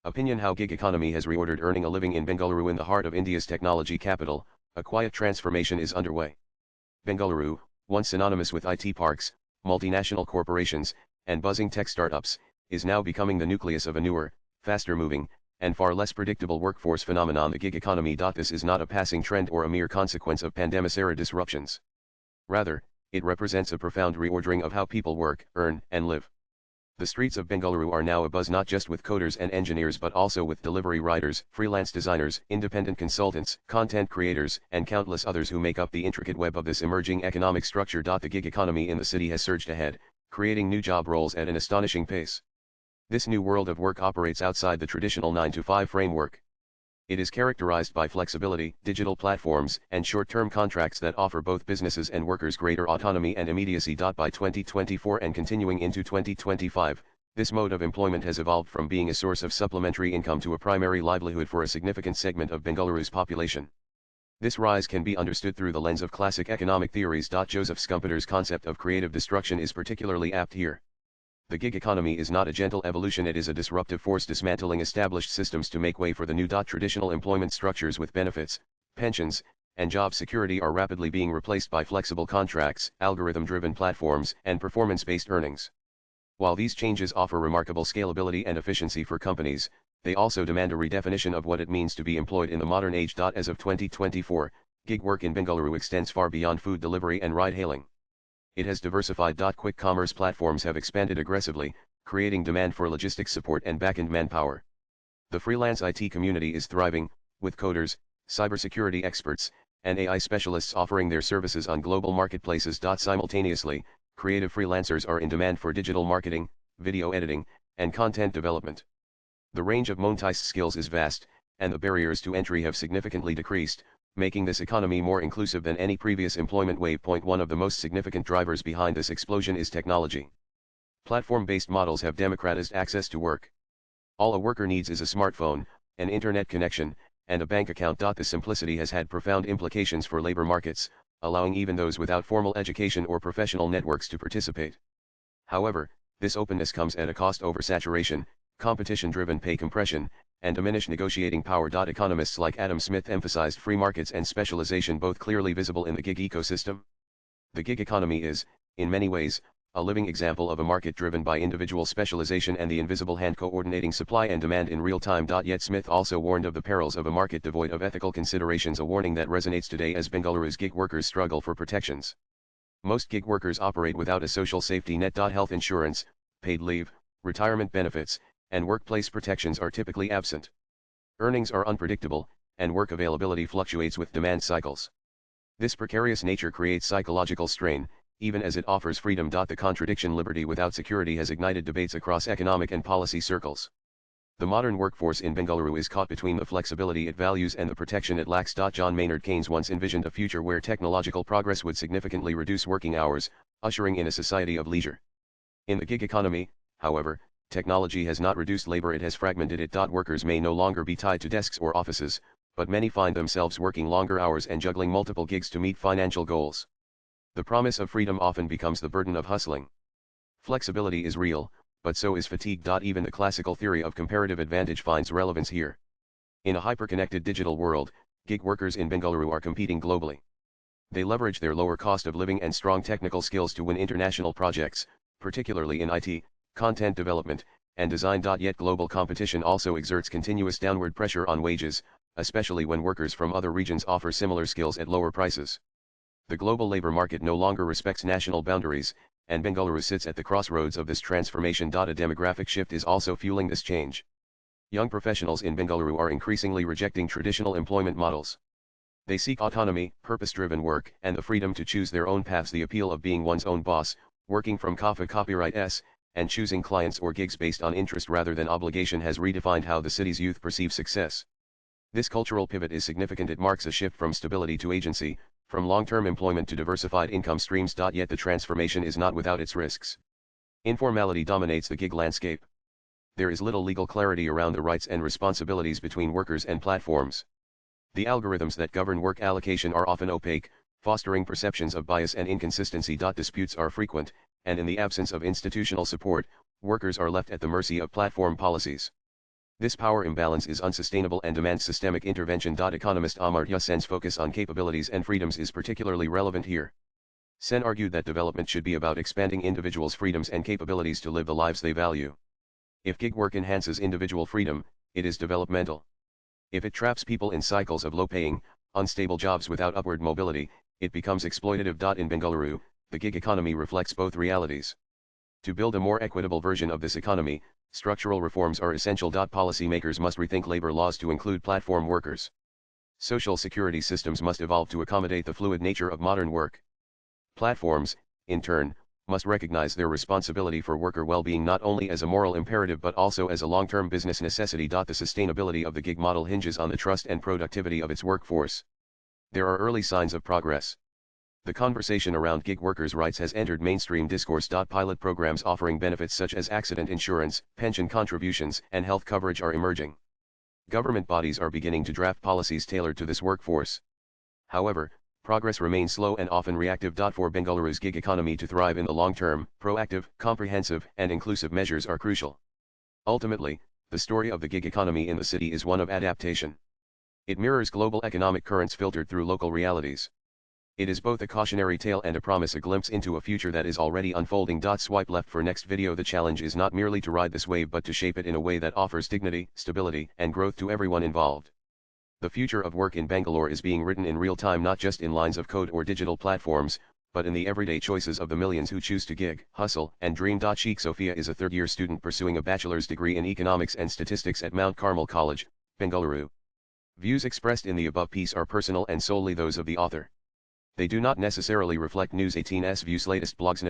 Opinion: how gig economy has reordered earning a living in Bengaluru, in the heart of India's technology capital. A quiet transformation is underway. Bengaluru, once synonymous with IT parks, multinational corporations, and buzzing tech startups, is now becoming the nucleus of a newer, faster-moving, and far less predictable workforce phenomenon, the gig economy. This is not a passing trend or a mere consequence of pandemic-era disruptions. Rather, it represents a profound reordering of how people work, earn, and live. The streets of Bengaluru are now abuzz not just with coders and engineers but also with delivery riders, freelance designers, independent consultants, content creators, and countless others who make up the intricate web of this emerging economic structure. The gig economy in the city has surged ahead, creating new job roles at an astonishing pace. This new world of work operates outside the traditional 9-to-5 framework. It is characterized by flexibility, digital platforms, and short-term contracts that offer both businesses and workers greater autonomy and immediacy. By 2024 and continuing into 2025, this mode of employment has evolved from being a source of supplementary income to a primary livelihood for a significant segment of Bengaluru's population. This rise can be understood through the lens of classic economic theories. Joseph Schumpeter's concept of creative destruction is particularly apt here. The gig economy is not a gentle evolution, it is a disruptive force dismantling established systems to make way for the new. Traditional employment structures with benefits, pensions, and job security are rapidly being replaced by flexible contracts, algorithm-driven platforms, and performance-based earnings. While these changes offer remarkable scalability and efficiency for companies, they also demand a redefinition of what it means to be employed in the modern age. As of 2024, gig work in Bengaluru extends far beyond food delivery and ride-hailing. It has diversified. Quick commerce platforms have expanded aggressively, creating demand for logistics support and back-end manpower. The freelance IT community is thriving, with coders, cybersecurity experts, and AI specialists offering their services on global marketplaces. Simultaneously, creative freelancers are in demand for digital marketing, video editing, and content development. The range of monetized skills is vast, and the barriers to entry have significantly decreased, making this economy more inclusive than any previous employment wave. One of the most significant drivers behind this explosion is technology. Platform-based models have democratized access to work. All a worker needs is a smartphone, an internet connection, and a bank account. The simplicity has had profound implications for labor markets, allowing even those without formal education or professional networks to participate. However, this openness comes at a cost: oversaturation, competition-driven pay compression, and diminished negotiating power. Economists like Adam Smith emphasized free markets and specialization, both clearly visible in the gig ecosystem. The gig economy is, in many ways, a living example of a market driven by individual specialization and the invisible hand coordinating supply and demand in real time. Yet Smith also warned of the perils of a market devoid of ethical considerations, a warning that resonates today as Bengaluru's gig workers struggle for protections. Most gig workers operate without a social safety net. Health insurance, paid leave, retirement benefits, and workplace protections are typically absent. Earnings are unpredictable, and work availability fluctuates with demand cycles. This precarious nature creates psychological strain, even as it offers freedom. The contradiction: liberty without security has ignited debates across economic and policy circles. The modern workforce in Bengaluru is caught between the flexibility it values and the protection it lacks. John Maynard Keynes once envisioned a future where technological progress would significantly reduce working hours, ushering in a society of leisure. In the gig economy, however, technology has not reduced labor, it has fragmented it. Workers may no longer be tied to desks or offices, but many find themselves working longer hours and juggling multiple gigs to meet financial goals. The promise of freedom often becomes the burden of hustling. Flexibility is real, but so is fatigue. Even the classical theory of comparative advantage finds relevance here. In a hyper-connected digital world, gig workers in Bengaluru are competing globally. They leverage their lower cost of living and strong technical skills to win international projects, particularly in IT, content development, and design. Yet global competition also exerts continuous downward pressure on wages, especially when workers from other regions offer similar skills at lower prices. The global labor market no longer respects national boundaries, and Bengaluru sits at the crossroads of this transformation. A demographic shift is also fueling this change. Young professionals in Bengaluru are increasingly rejecting traditional employment models. They seek autonomy, purpose-driven work, and the freedom to choose their own paths. The appeal of being one's own boss, working from copyright S, and choosing clients or gigs based on interest rather than obligation has redefined how the city's youth perceive success. This cultural pivot is significant. It marks a shift from stability to agency, from long-term employment to diversified income streams. Yet the transformation is not without its risks. Informality dominates the gig landscape. There is little legal clarity around the rights and responsibilities between workers and platforms. The algorithms that govern work allocation are often opaque, fostering perceptions of bias and inconsistency. Disputes are frequent, and in the absence of institutional support, workers are left at the mercy of platform policies. This power imbalance is unsustainable and demands systemic intervention. Economist Amartya Sen's focus on capabilities and freedoms is particularly relevant here. Sen argued that development should be about expanding individuals' freedoms and capabilities to live the lives they value. If gig work enhances individual freedom, it is developmental. If it traps people in cycles of low-paying, unstable jobs without upward mobility, it becomes exploitative. In Bengaluru, the gig economy reflects both realities. To build a more equitable version of this economy, structural reforms are essential. Policymakers must rethink labor laws to include platform workers. Social security systems must evolve to accommodate the fluid nature of modern work. Platforms, in turn, must recognize their responsibility for worker well-being not only as a moral imperative but also as a long-term business necessity. The sustainability of the gig model hinges on the trust and productivity of its workforce. There are early signs of progress. The conversation around gig workers' rights has entered mainstream discourse. Pilot programs offering benefits such as accident insurance, pension contributions, and health coverage are emerging. Government bodies are beginning to draft policies tailored to this workforce. However, progress remains slow and often reactive. For Bengaluru's gig economy to thrive in the long term, proactive, comprehensive, and inclusive measures are crucial. Ultimately, the story of the gig economy in the city is one of adaptation. It mirrors global economic currents filtered through local realities. It is both a cautionary tale and a promise, a glimpse into a future that is already unfolding. Swipe left for next video. The challenge is not merely to ride this wave but to shape it in a way that offers dignity, stability, and growth to everyone involved. The future of work in Bangalore is being written in real time, not just in lines of code or digital platforms, but in the everyday choices of the millions who choose to gig, hustle, and dream. Sheikh Sophia is a third-year student pursuing a bachelor's degree in economics and statistics at Mount Carmel College, Bengaluru. Views expressed in the above piece are personal and solely those of the author. They do not necessarily reflect News 18's views. Latest blogs.